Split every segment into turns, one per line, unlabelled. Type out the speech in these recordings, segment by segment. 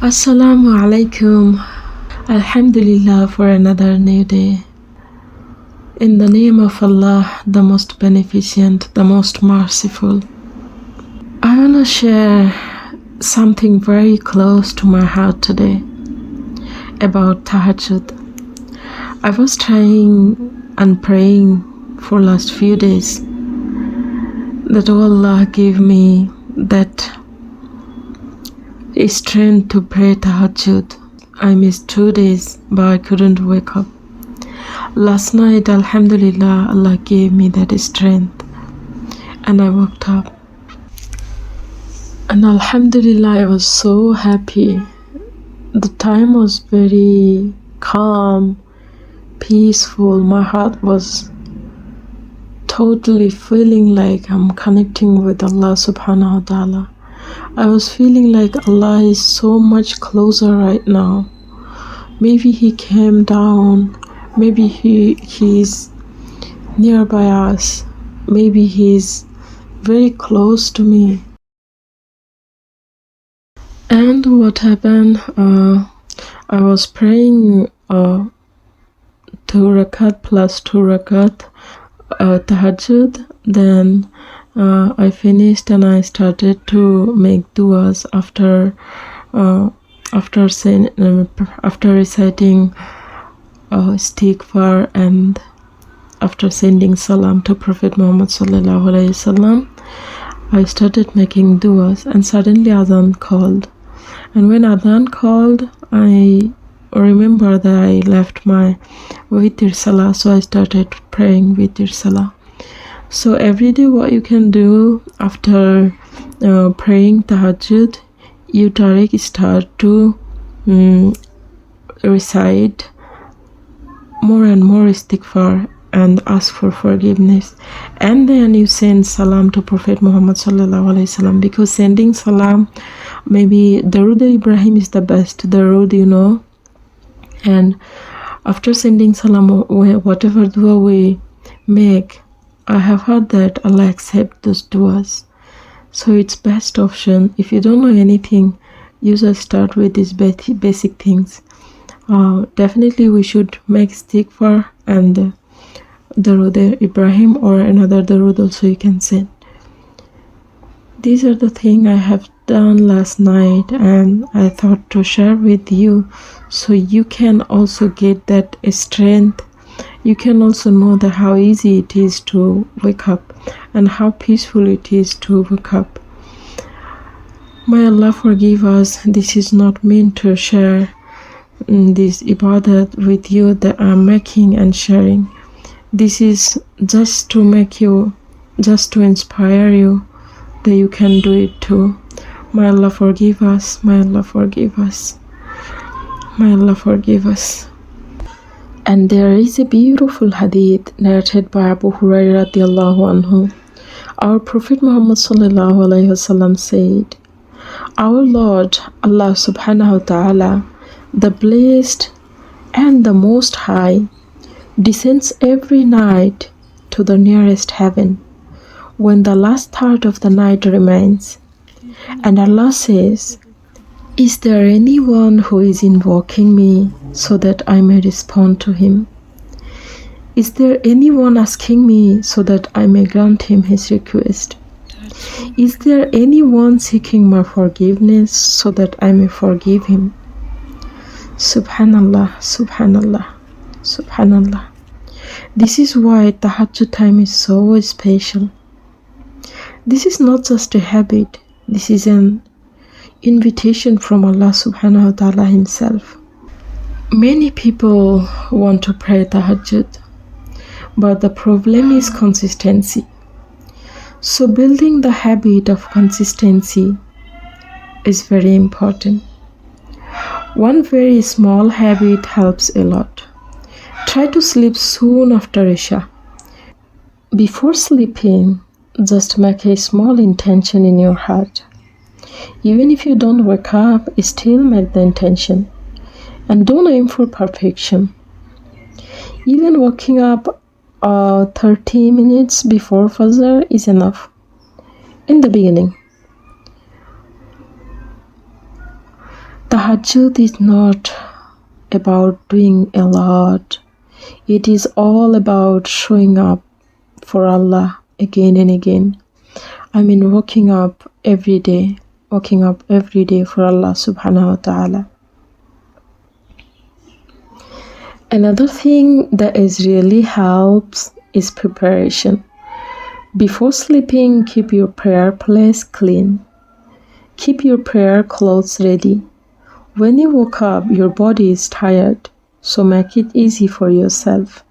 Assalamu alaikum. Alhamdulillah for another new day. In the name of Allah, the most beneficent, the most merciful. I want to share something very close to my heart today about Tahajjud. I was trying and praying for last few days that Allah give me that strength to pray Tahajjud. I missed 2 days, but I couldn't wake up. Last night, Alhamdulillah, Allah gave me that strength, and I woke up. And Alhamdulillah, I was so happy. The time was very calm, peaceful. My heart was totally feeling like I'm connecting with Allah subhanahu wa ta'ala. I was feeling like Allah is so much closer right now. Maybe He came down, maybe He's nearby us, maybe He's very close to me. And what happened, I was praying 2 rakat plus 2 rakat Tahajjud. Then I finished and I started to make du'as after reciting istighfar and after sending salam to Prophet Muhammad sallallahu alaihi wasallam. I started making du'as, and suddenly Adhan called. And when Adhan called, I remember that I left my witr salah, so I started praying witr salah. So every day what you can do after praying Tahajjud, you directly start to recite more and more istighfar and ask for forgiveness. And then you send salam to Prophet Muhammad sallallahu alaihi wasallam, because sending salam, maybe Darud Ibrahim is the best Darud, And after sending salam, whatever dua we make, I have heard that Allah accepts those duas. So it's best option. If you don't know anything, you just start with these basic things. Definitely we should make istighfar and Darud Ibrahim, or another Darud also you can send. These are the things I have done last night, and I thought to share with you so you can also get that strength. You can also know that how easy it is to wake up and how peaceful it is to wake up. May Allah forgive us. This is not meant to share this ibadat with you that I'm making and sharing. This is just to make you, just to inspire you that you can do it too. May Allah forgive us. May Allah forgive us. May Allah forgive us. And there is a beautiful hadith narrated by Abu Hurairah radiallahu anhu. Our Prophet Muhammad sallallahu alaihi wasallam said, "Our Lord Allah subhanahu wa ta'ala, the blessed and the most high, descends every night to the nearest heaven when the last third of the night remains. And Allah says, 'Is there anyone who is invoking me so that I may respond to him? Is there anyone asking me so that I may grant him his request? Is there anyone seeking my forgiveness so that I may forgive him?' Subhanallah, Subhanallah, Subhanallah. This is why Tahajjud time is so special. This is not just a habit. This is an invitation from Allah subhanahu wa ta'ala himself. Many people want to pray Tahajjud, but the problem is consistency. So building the habit of consistency is very important. One very small habit helps a lot. Try to sleep soon after Isha. Before sleeping, just make a small intention in your heart. Even if you don't wake up, still make the intention. And don't aim for perfection. Even waking up 30 minutes before Fajr is enough in the beginning. Tahajjud is not about doing a lot. It is all about showing up for Allah again and again. I mean, waking up every day for Allah subhanahu wa ta'ala. Another thing that is really helps is preparation. Before sleeping, keep your prayer place clean. Keep your prayer clothes ready. When you wake up, your body is tired, so make it easy for yourself.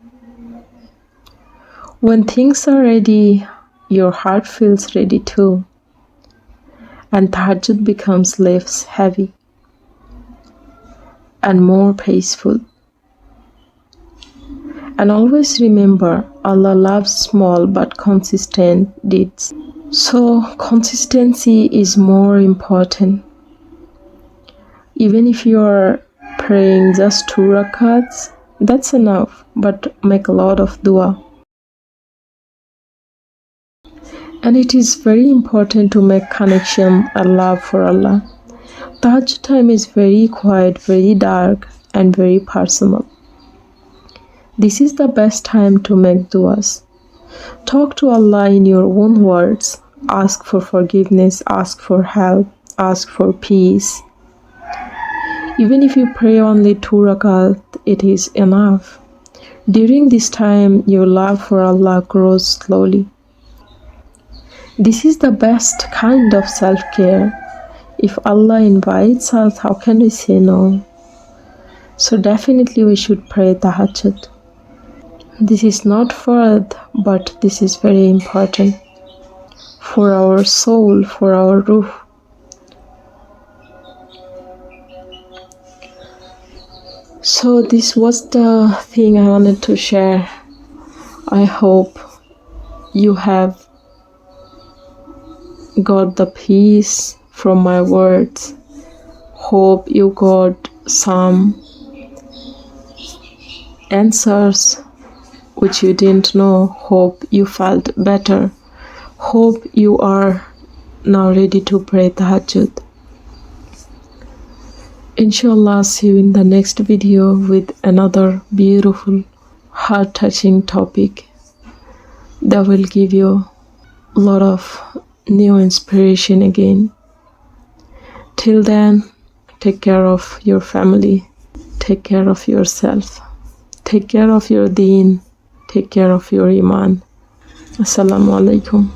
When things are ready, your heart feels ready too, and tahajjud becomes less heavy and more peaceful. And always remember, Allah loves small but consistent deeds. So consistency is more important. Even if you are praying just 2 rakats, that's enough, but make a lot of dua. And it is very important to make connection and love for Allah. Tahajjud time is very quiet, very dark, and very personal. This is the best time to make duas. Talk to Allah in your own words. Ask for forgiveness, ask for help, ask for peace. Even if you pray only 2 rakat, it is enough. During this time, your love for Allah grows slowly. This is the best kind of self-care. If Allah invites us, how can we say no? So definitely we should pray tahajjud. This is not fard, but this is very important for our soul, for our ruh. So this was the thing I wanted to share. I hope you have got the peace from my words. Hope you got some answers which you didn't know. Hope you felt better. Hope you are now ready to pray tahajjud. Inshallah, see you in the next video with another beautiful, heart-touching topic that will give you a lot of new inspiration again. Till then, take care of your family, take care of yourself, take care of your deen, take care of your iman. Assalamu alaikum.